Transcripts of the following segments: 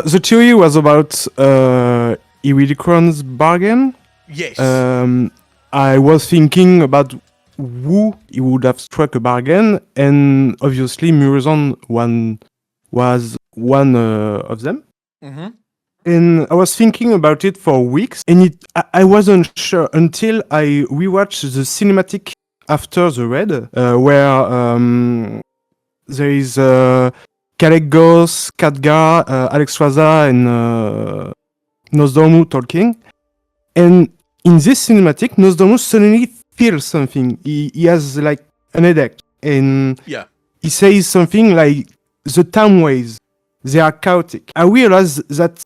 the theory was about Iridikron's bargain. Yes. I was thinking about who he would have struck a bargain, and obviously Murazon was one of them. Mm-hmm. And I was thinking about it for weeks, and I wasn't sure until I rewatched the cinematic after the raid, where there is Kalecgos, Khadgar, Alexstrasza, and Nosdormu talking. And in this cinematic, Nosdormu suddenly feels something. He has like an headache, and he says something like, "The time waves, they are chaotic." I realized that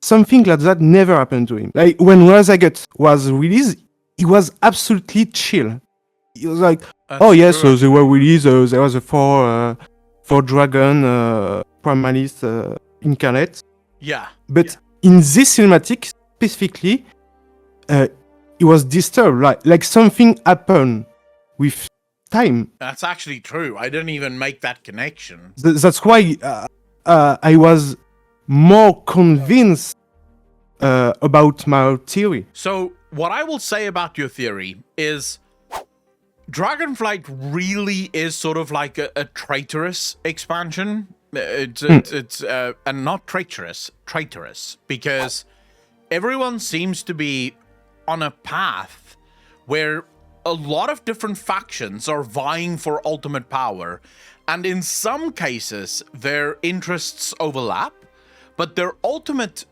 something like that never happened to him. Like when Razagut was released, he was absolutely chill. He was like, "Oh yes, so they were released. There was a four dragon Primalists incarnate." Yeah. But in this cinematic specifically, he was disturbed. Like something happened with time. That's actually true. I didn't even make that connection. That's why I was more convinced about my theory. So what I will say about your theory is Dragonflight really is sort of like a traitorous expansion. It's and not treacherous, because everyone seems to be on a path where a lot of different factions are vying for ultimate power, and in some cases their interests overlap, but their ultimate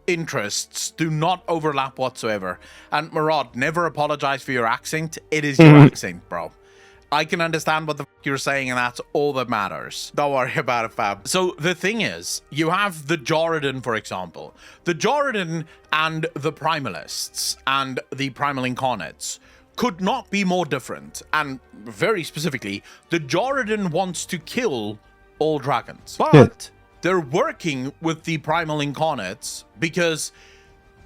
interests do not overlap whatsoever. And Murad, never apologize for your accent. It is your accent, bro. I can understand what the fuck you're saying, and that's all that matters. Don't worry about it, fam. So the thing is, you have the Djaradin, for example. The Djaradin and the Primalists and the Primal Incarnates could not be more different. And very specifically, the Djaradin wants to kill all dragons. But they're working with the Primal Incarnates because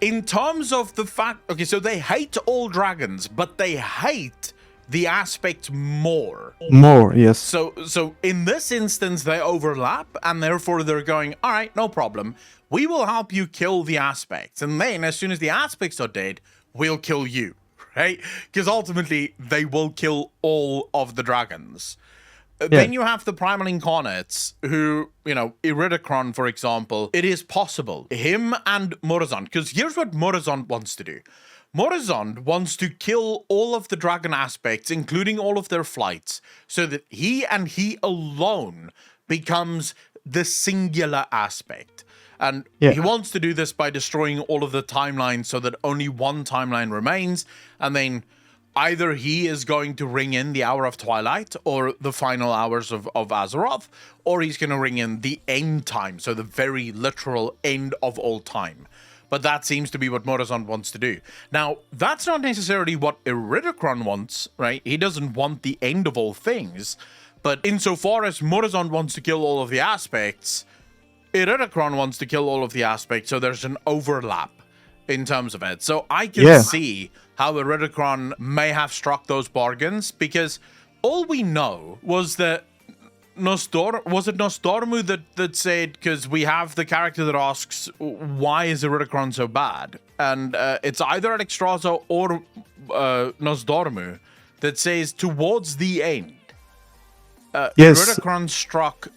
in terms of the fact... Okay, so they hate all dragons, but they hate the aspect more. More, yes. So in this instance, they overlap, and therefore they're going, all right, no problem. We will help you kill the aspects. And then as soon as the aspects are dead, we'll kill you, right? Because ultimately, they will kill all of the dragons. Then you have the Primal Incarnates who, Iridikron, for example, it is possible. Him and Murazon, because here's what Murazon wants to do. Murazon wants to kill all of the dragon aspects, including all of their flights, so that he and he alone becomes the singular aspect. And he wants to do this by destroying all of the timelines so that only one timeline remains, and then either he is going to ring in the Hour of Twilight or the final hours of Azeroth, or he's going to ring in the end time, so the very literal end of all time. But that seems to be what Murazon wants to do. Now, that's not necessarily what Iridikron wants, right? He doesn't want the end of all things. But insofar as Murazon wants to kill all of the aspects, Iridikron wants to kill all of the aspects, so there's an overlap in terms of it. So I can see how Iridikron may have struck those bargains, because all we know was that Nosdormu that said, because we have the character that asks, why is Iridikron so bad? And it's either Alexstrasza or Nosdormu that says, towards the end, Iridikron struck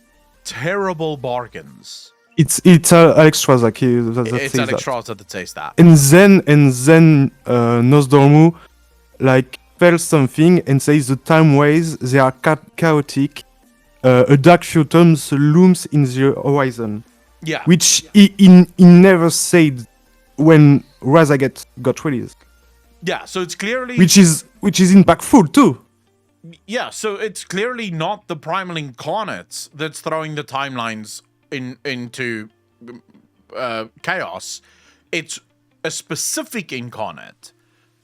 terrible bargains. It's Alexstrasza. It's Alexstrasza that says that. And then Nosdormu felt something and says the time waves, they are chaotic. A dark phantom looms in the horizon. Yeah. Which he never said when Razagut got released. Yeah, so it's clearly... Which is impactful too. Yeah, so it's clearly not the Primal Incarnates that's throwing the timelines into chaos. It's a specific incarnate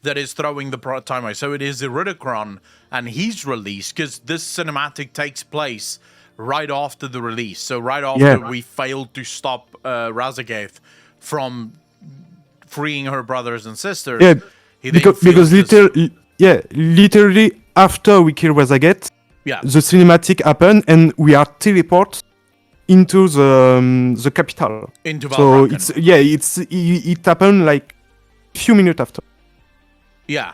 that is throwing the timeline. So it is Iridikron and he's released, because this cinematic takes place right after the release. So right after we failed to stop Razagut from freeing her brothers and sisters. Yeah, because literally after we kill Razagut, the cinematic happened and we are teleported into the capital. Into So Valbracken. it happened like few minutes after. Yeah.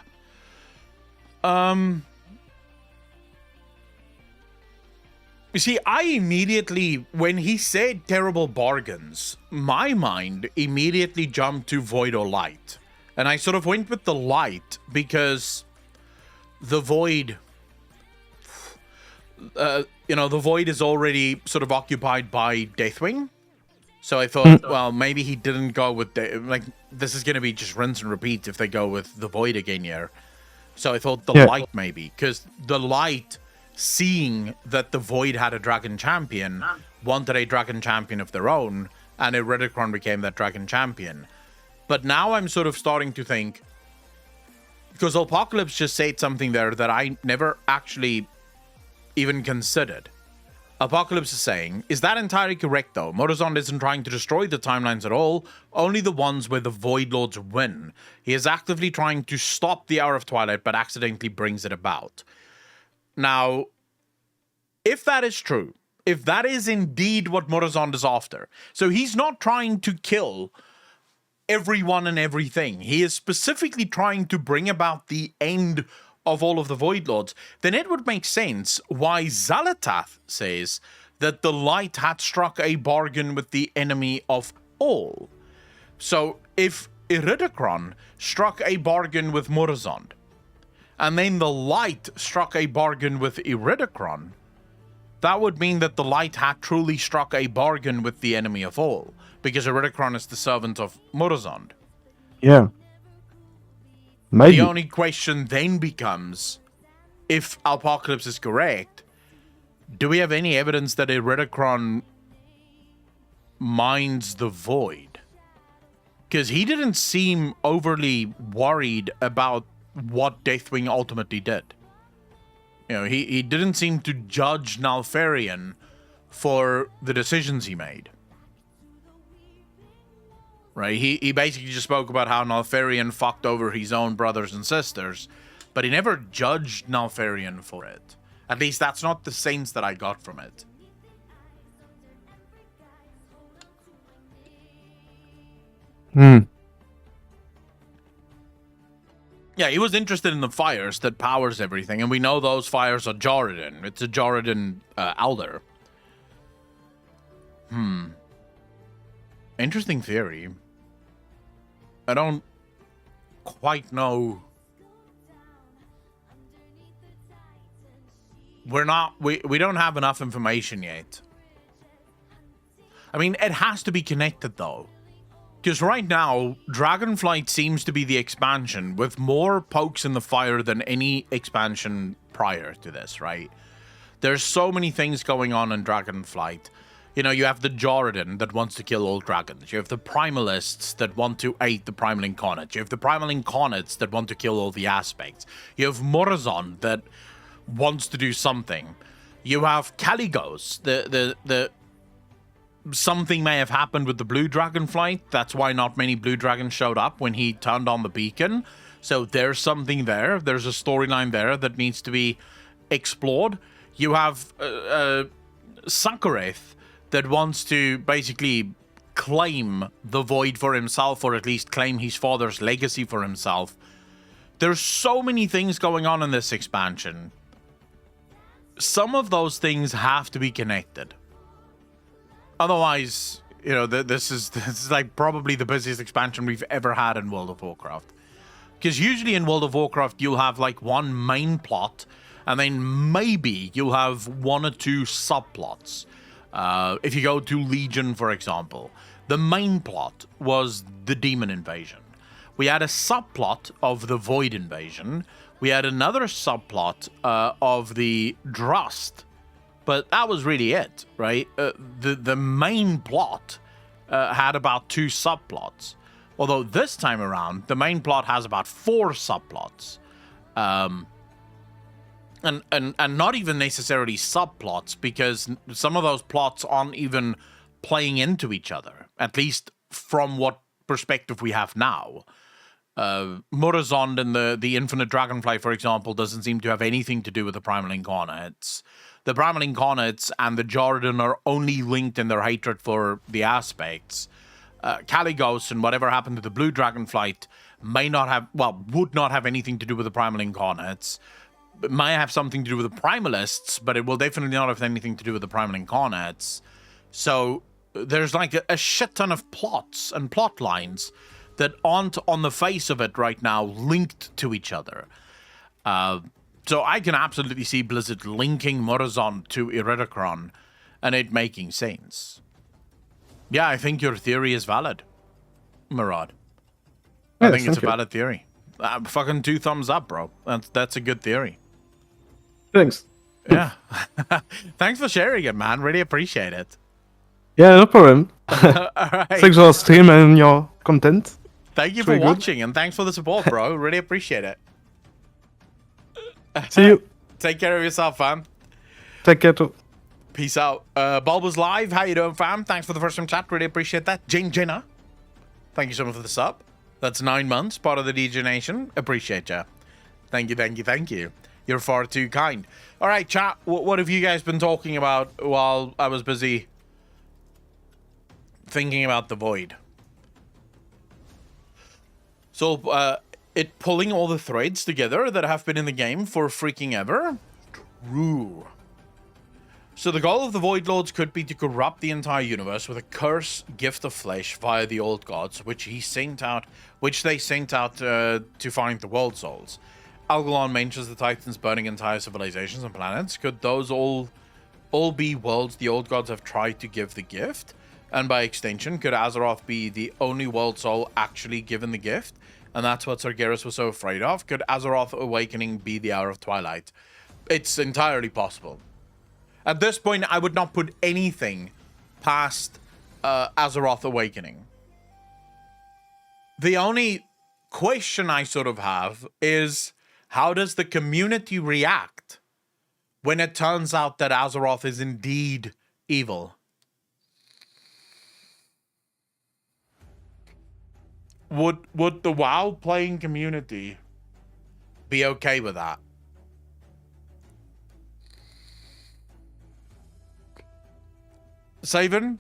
You see, I immediately, when he said terrible bargains, my mind immediately jumped to Void or Light. And I sort of went with the Light because the Void, the Void is already sort of occupied by Deathwing. So I thought, well, maybe he didn't go with, this is going to be just rinse and repeat if they go with the Void again here. So I thought the Light maybe, because the Light, seeing that the Void had a Dragon Champion, wanted a Dragon Champion of their own, and Iridikron became that Dragon Champion. But now I'm sort of starting to think, because Apocalypse just said something there that I never actually even considered. Apocalypse is saying, is that entirely correct though? Murazon isn't trying to destroy the timelines at all, only the ones where the Void Lords win. He is actively trying to stop the Hour of Twilight, but accidentally brings it about. Now, if that is true, if that is indeed what Murazon is after, so he's not trying to kill everyone and everything, he is specifically trying to bring about the end of all of the Void Lords, then it would make sense why Xalatath says that the Light had struck a bargain with the enemy of all. So if Iridikron struck a bargain with Murazon, and then the Light struck a bargain with Iridikron, that would mean that the Light had truly struck a bargain with the enemy of all, because Iridikron is the servant of Murazon. Yeah. Maybe. The only question then becomes, if Apocalypse is correct, do we have any evidence that Iridikron minds the Void? Because he didn't seem overly worried about what Deathwing ultimately did. You know, he didn't seem to judge Nalfarian for the decisions he made. Right? He basically just spoke about how Nalfarian fucked over his own brothers and sisters, but he never judged Nalfarian for it. At least that's not the sense that I got from it. Yeah, he was interested in the fires that powers everything, and we know those fires are Djaradin. It's a Djaradin elder. Interesting theory. I don't quite know. We don't have enough information yet. I mean, it has to be connected though. Because right now, Dragonflight seems to be the expansion with more pokes in the fire than any expansion prior to this, right? There's so many things going on in Dragonflight. You know, you have the Djaradin that wants to kill all dragons. You have the Primalists that want to aid the Primal Incarnate. You have the Primal Incarnates that want to kill all the aspects. You have Murazon that wants to do something. You have Caligos, the something may have happened with the blue Dragonflight. That's why not many blue dragons showed up when he turned on the beacon. So there's something there. There's a storyline there that needs to be explored. You have Sakureth that wants to basically claim the Void for himself, or at least claim his father's legacy for himself. There's so many things going on in this expansion. Some of those things have to be connected. Otherwise, you know, this is like probably the busiest expansion we've ever had in World of Warcraft. Because usually in World of Warcraft, you'll have like one main plot, and then maybe you'll have one or two subplots. If you go to Legion, for example, the main plot was the demon invasion. We had a subplot of the Void invasion. We had another subplot of the Drust. But that was really it, right? The main plot had about 2 subplots. Although this time around, the main plot has about 4 subplots. And not even necessarily subplots, because some of those plots aren't even playing into each other, at least from what perspective we have now. Murazon and the Infinite Dragonflight, for example, doesn't seem to have anything to do with the Primal Incarnates. the Primal Incarnates and the Djaradin are only linked in their hatred for the aspects, Caligos and whatever happened to the Blue Dragonflight would not have anything to do with the Primal Incarnates. It might have something to do with the Primalists, but it will definitely not have anything to do with the Primal Incarnates. So there's like a shit ton of plots and plot lines that aren't on the face of it right now linked to each other. So I can absolutely see Blizzard linking Murazon to Iridikron and it making sense. Yeah, I think your theory is valid, Murad. I think it's a valid theory. Fucking 2 thumbs up, bro. That's a good theory. Thanks. Yeah. Thanks for sharing it, man. Really appreciate it. Yeah, no problem. All right. Thanks for stream and your content. Thank you for watching and thanks for the support, bro. Really appreciate it. See you. Take care of yourself, fam. Take care too. Peace out. Bulbous Live, how you doing, fam? Thanks for the first time chat. Really appreciate that. Jane Jenner, thank you so much for the sub. That's 9 months, part of the DJ Nation. Appreciate ya. Thank you, thank you, thank you. You're far too kind. All right, chat. What have you guys been talking about while I was busy thinking about the Void? So, it pulling all the threads together that have been in the game for freaking ever? True. So the goal of the Void Lords could be to corrupt the entire universe with a curse gift of flesh via the old gods, which they sent out to find the world souls. Accolonn mentions the Titans burning entire civilizations and planets. Could those all be worlds the old gods have tried to give the gift? And by extension, could Azeroth be the only world soul actually given the gift? And that's what Sargeras was so afraid of. Could Azeroth Awakening be the Hour of Twilight? It's entirely possible. At this point, I would not put anything past Azeroth Awakening. The only question I sort of have is, how does the community react when it turns out that Azeroth is indeed evil? Would the WoW playing community be okay with that? Saven,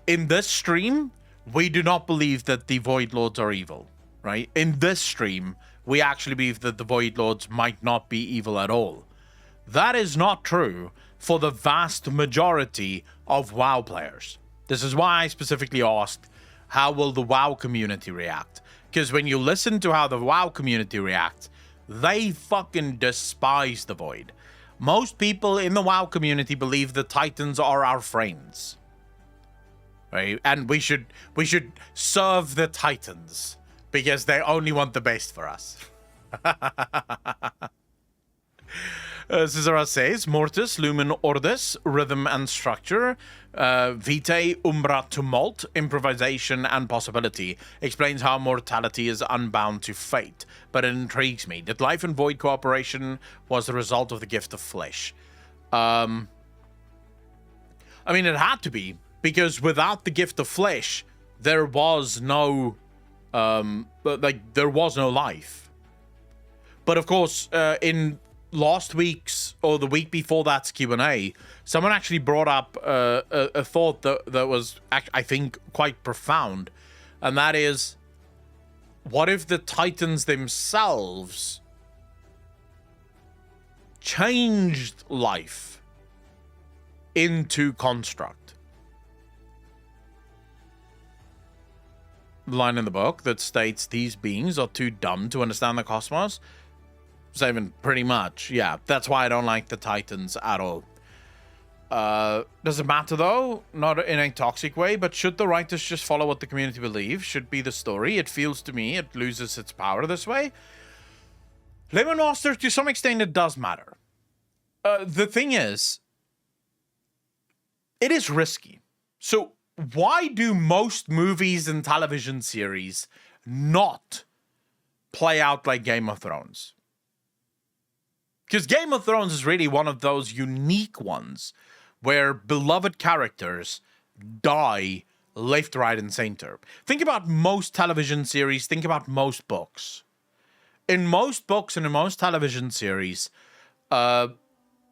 in this stream, we do not believe that the Void Lords are evil, right? In this stream, we actually believe that the Void Lords might not be evil at all. That is not true for the vast majority of WoW players. This is why I specifically asked, how will the WoW community react? Because when you listen to how the WoW community reacts, they fucking despise the Void. Most people in the WoW community believe the Titans are our friends, right? And we should serve the Titans because they only want the best for us. Cesara says, Mortis, Lumen Ordis, Rhythm and Structure, Vitae, Umbra, Tumult, Improvisation and Possibility. Explains how mortality is unbound to fate, but it intrigues me. That life and void cooperation was the result of the gift of flesh. I mean, it had to be, because without the gift of flesh, there was no, there was no life. But of course, in last week's or the week before that's Q&A, someone actually brought up a thought that was, I think, quite profound, and that is, what if the Titans themselves changed life into construct? The line in the book that states these beings are too dumb to understand the cosmos. Saving pretty much, yeah. That's why I don't like the Titans at all. Does it matter though? Not in a toxic way, but should the writers just follow what the community believes should be the story? It feels to me it loses its power this way. Lemon Master, to some extent, it does matter. The thing is, it is risky. So why do most movies and television series not play out like Game of Thrones? Because Game of Thrones is really one of those unique ones where beloved characters die left, right, and center. Think about most television series. Think about most books. In most books and in most television series,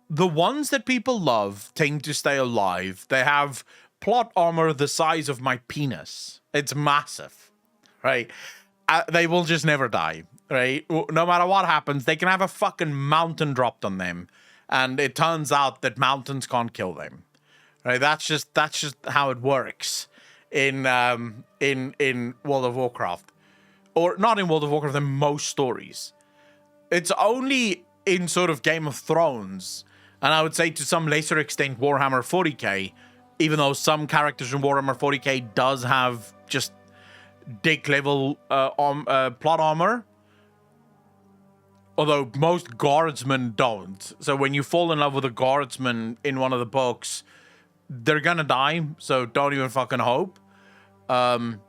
the ones that people love tend to stay alive. They have plot armor the size of my penis. It's massive, right? They will just never die, right? No matter what happens, they can have a fucking mountain dropped on them, and it turns out that mountains can't kill them, right? That's just how it works in World of Warcraft, or not in World of Warcraft. In most stories, it's only in sort of Game of Thrones, and I would say to some lesser extent Warhammer 40k, even though some characters in Warhammer 40k does have just dick level plot armor, although most guardsmen don't. So when you fall in love with a guardsman in one of the books, they're gonna die, so don't even fucking hope. The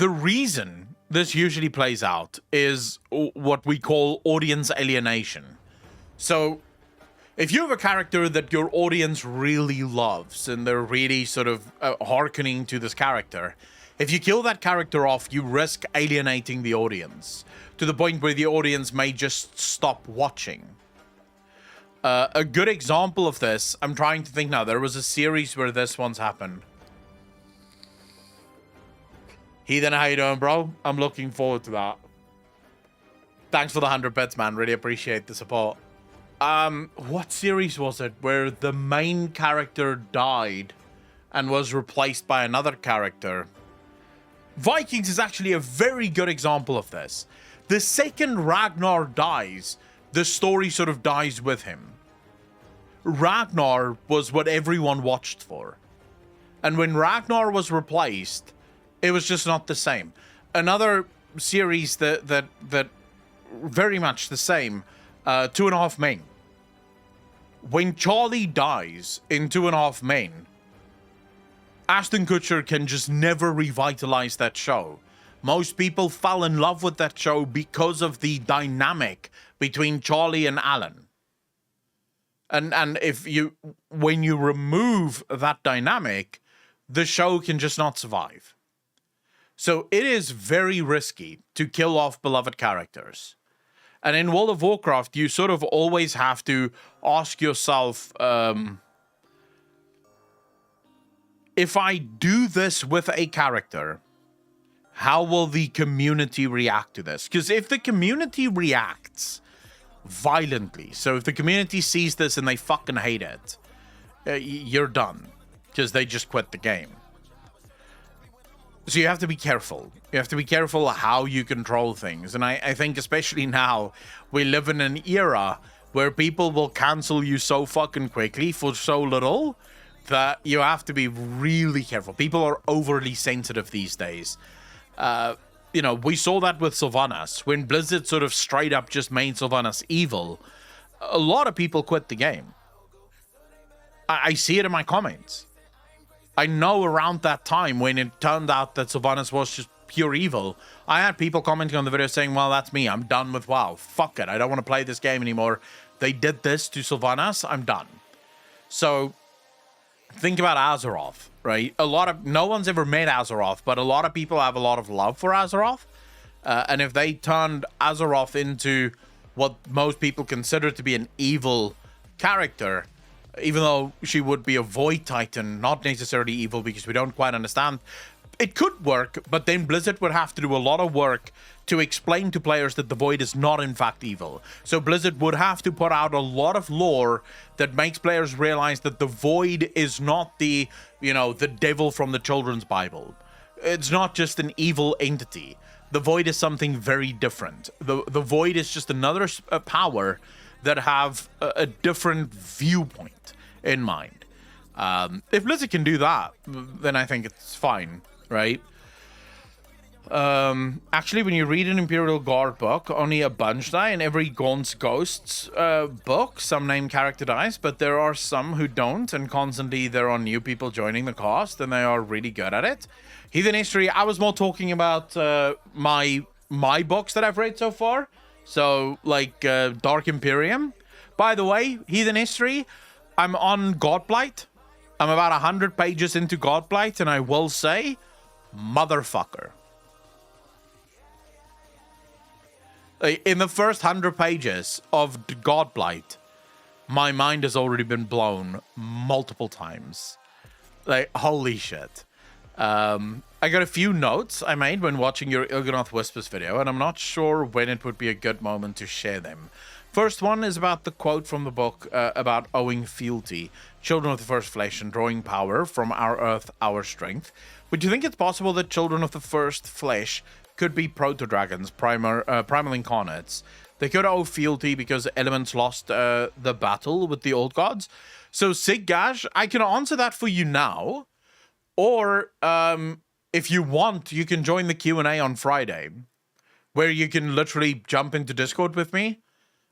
reason this usually plays out is what we call audience alienation. So if you have a character that your audience really loves and they're really sort of hearkening to this character, if you kill that character off, you risk alienating the audience to the point where the audience may just stop watching. A good example of this, I'm trying to think now, there was a series where this once happened. Heathen, how you doing, bro? I'm looking forward to that. Thanks for the 100 bits, man. Really appreciate the support. What series was it where the main character died and was replaced by another character? Vikings is actually a very good example of this. The second Ragnar dies, the story sort of dies with him. Ragnar was what everyone watched for. And when Ragnar was replaced, it was just not the same. Another series that very much the same, 2.5 Men. When Charlie dies in 2.5 Men, Ashton Kutcher can just never revitalize that show. Most people fell in love with that show because of the dynamic between Charlie and Alan. And when you remove that dynamic, the show can just not survive. So it is very risky to kill off beloved characters. And in World of Warcraft, you sort of always have to ask yourself, if I do this with a character, how will the community react to this? Because if the community reacts violently, so if the community sees this and they fucking hate it, you're done. Because they just quit the game. So you have to be careful. You have to be careful how you control things. And I think especially now, we live in an era where people will cancel you so fucking quickly for so little that you have to be really careful. People are overly sensitive these days. We saw that with Sylvanas. When Blizzard sort of straight up just made Sylvanas evil, a lot of people quit the game. I see it in my comments. I know around that time when it turned out that Sylvanas was just pure evil, I had people commenting on the video saying, well, that's me. I'm done with WoW. Fuck it. I don't want to play this game anymore. They did this to Sylvanas. I'm done. So think about Azeroth, right? No one's ever met Azeroth, but a lot of people have a lot of love for Azeroth. And if they turned Azeroth into what most people consider to be an evil character, even though she would be a Void Titan, not necessarily evil because we don't quite understand, it could work, but then Blizzard would have to do a lot of work to explain to players that the Void is not in fact evil. So Blizzard would have to put out a lot of lore that makes players realize that the Void is not the devil from the children's Bible. It's not just an evil entity. The Void is something very different. The Void is just another power that have a different viewpoint in mind. If Blizzard can do that, then I think it's fine, right? Actually, when you read an Imperial Guard book, only a bunch die. In every Gaunt's Ghosts book, some named character dies, but there are some who don't, and constantly there are new people joining the cast, and they are really good at it. Heathen History, I was more talking about my books that I've read so far. So, like Dark Imperium. By the way, Heathen History, I'm on Godblight. I'm about 100 pages into Godblight, and I will say, motherfucker. Like, in the first 100 pages of Godblight, my mind has already been blown multiple times. Like, holy shit. I got a few notes I made when watching your Il'gynoth Whispers video, and I'm not sure when it would be a good moment to share them. First one is about the quote from the book about owing fealty, children of the first flesh, and drawing power from our earth, our strength. Would you think it's possible that children of the first flesh could be proto-dragons, primal incarnates? They could owe fealty because elements lost the battle with the old gods. So, Siggash, I can answer that for you now. Or, if you want, you can join the Q&A on Friday, where you can literally jump into Discord with me,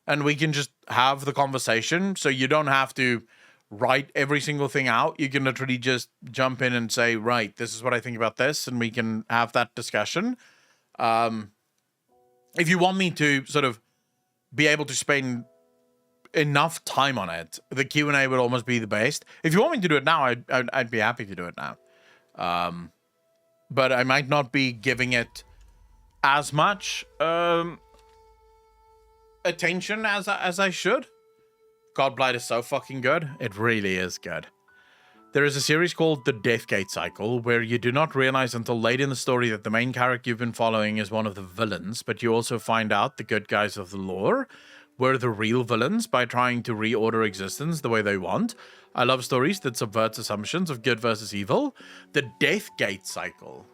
and we can just have the conversation. So you don't have to write every single thing out. You can literally just jump in and say, right, this is what I think about this, and we can have that discussion. If you want me to sort of be able to spend enough time on it, the Q&A would almost be the best. If you want me to do it now, I'd be happy to do it now. But I might not be giving it as much attention as I should. Godblight is so fucking good. It really is good. There is a series called The Deathgate Cycle, where you do not realize until late in the story that the main character you've been following is one of the villains, but you also find out the good guys of the lore were the real villains by trying to reorder existence the way they want. I love stories that subvert assumptions of good versus evil. The Deathgate Cycle.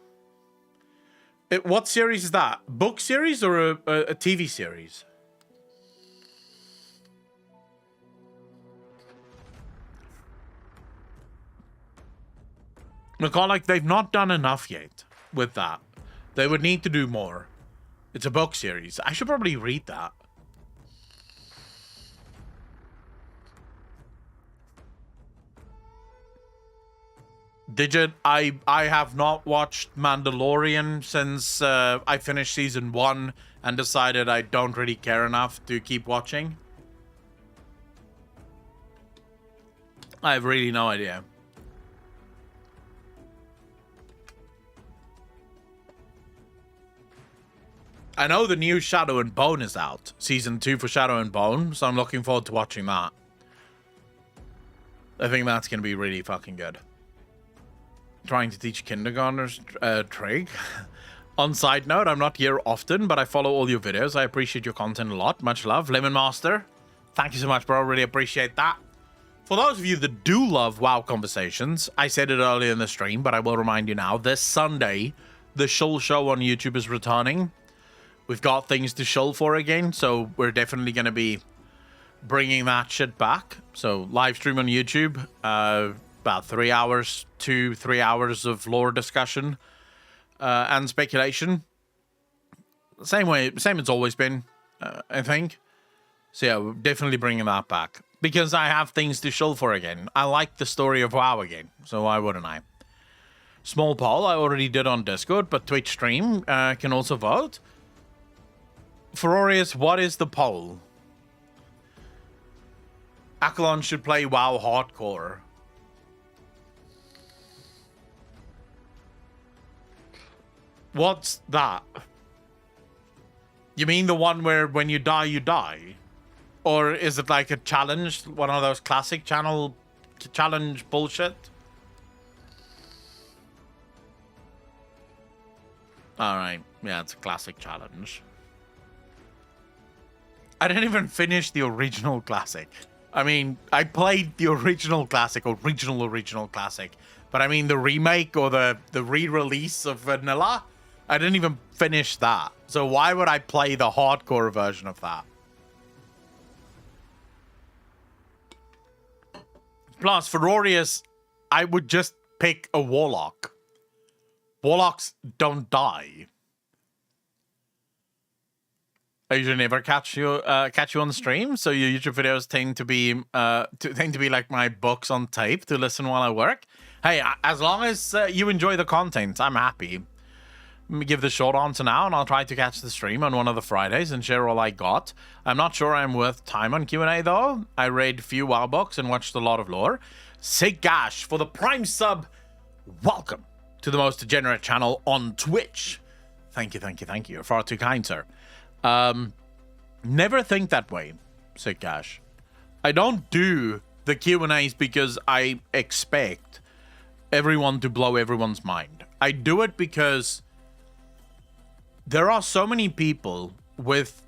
What series is that? Book series or a TV series? Look, like they've not done enough yet with that. They would need to do more. It's a book series. I should probably read that. I have not watched Mandalorian since I finished season 1 and decided I don't really care enough to keep watching. I have really no idea. I know the new Shadow and Bone is out. Season 2 for Shadow and Bone, so I'm looking forward to watching that. I think that's going to be really fucking good. Trying to teach kindergartners trig. On side note, I'm not here often, but I follow all your videos. I appreciate your content a lot. Much love. Lemon Master, thank you so much, bro. Really appreciate that. For those of you that do love WoW conversations, I said it earlier in the stream, but I will remind you now. This Sunday, the Shull Show on YouTube is returning. We've got things to shull for again, so we're definitely going to be bringing that shit back. So, live stream on YouTube, about 3 hours, 2-3 hours of lore discussion and speculation. Same it's always been, I think. So yeah, we're definitely bringing that back. Because I have things to shull for again. I like the story of WoW again, so why wouldn't I? Small poll, I already did on Discord, but Twitch stream can also vote. Ferorius, what is the poll? Accolonn should play WoW Hardcore. What's that? You mean the one where when you die, you die? Or is it like a challenge? One of those classic challenge bullshit? Alright, yeah, it's a classic challenge. I didn't even finish the original classic. I mean, I played the original classic, original classic. But I mean the remake or the re-release of Vanilla, I didn't even finish that. So why would I play the hardcore version of that? Plus, Ferorius, I would just pick a Warlock. Warlocks don't die. I usually never catch you on stream, so your YouTube videos tend to be like my books on tape to listen while I work. Hey, as long as you enjoy the content, I'm happy. Let me give the short answer now, and I'll try to catch the stream on one of the Fridays and share all I got. I'm not sure I'm worth time on Q&A though. I read a few WoW books and watched a lot of lore. Sigash for the Prime sub. Welcome to the most degenerate channel on Twitch. Thank you. You're far too kind, sir. Never think that way, said Cash. I don't do the Q&As because I expect everyone to blow everyone's mind. I do it because there are so many people with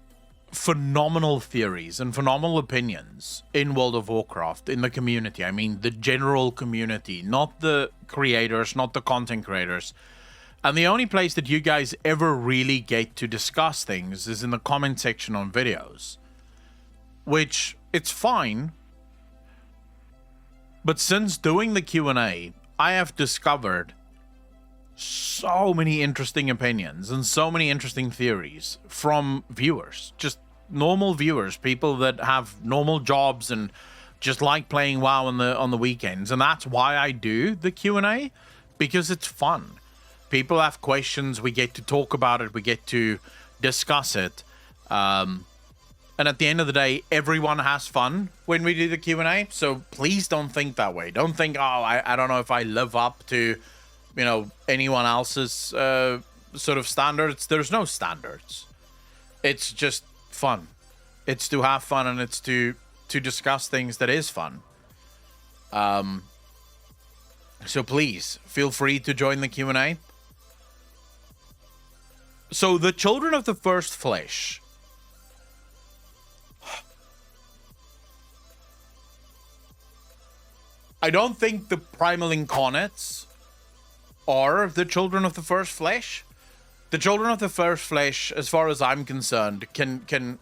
phenomenal theories and phenomenal opinions in World of Warcraft, in the community. I mean, the general community, not the creators, not the content creators. And the only place that you guys ever really get to discuss things is in the comment section on videos. Which, it's fine. But since doing the Q&A, I have discovered so many interesting opinions and so many interesting theories from viewers. Just normal viewers, people that have normal jobs and just like playing WoW on the weekends. And that's why I do the Q&A, because it's fun. People have questions, we get to talk about it, we get to discuss it. And at the end of the day, everyone has fun when we do the Q&A. So please don't think that way. Don't think, oh, I don't know if I live up to, you know, anyone else's sort of standards. There's no standards. It's just fun. It's to have fun, and it's to discuss things that is fun. So please, feel free to join the Q&A. So the Children of the First Flesh. I don't think the Primal Incarnates are the Children of the First Flesh. The Children of the First Flesh, as far as I'm concerned, can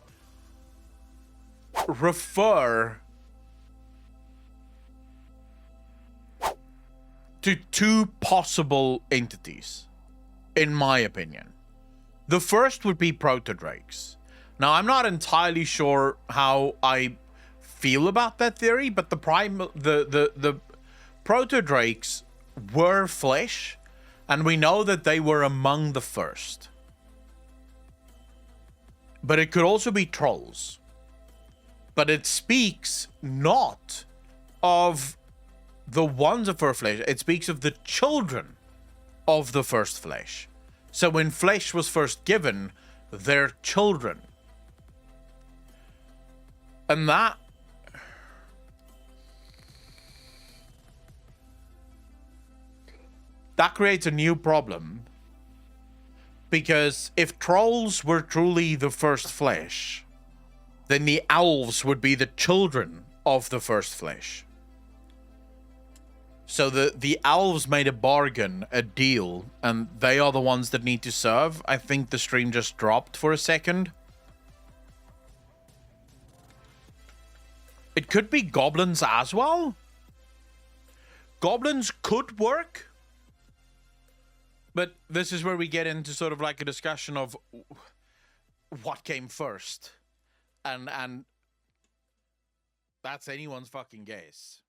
refer to two possible entities, in my opinion. The first would be Proto-Drakes. Now, I'm not entirely sure how I feel about that theory, but the Proto-Drakes were flesh, and we know that they were among the first. But it could also be trolls. But it speaks not of the ones of first flesh, it speaks of the children of the first flesh. So when flesh was first given, they're children. And that creates a new problem. Because if trolls were truly the first flesh, then the elves would be the children of the first flesh. So the elves made a bargain, a deal, and they are the ones that need to serve. I think the stream just dropped for a second. It could be goblins as well. Goblins could work. But this is where we get into sort of like a discussion of what came first. And that's anyone's fucking guess.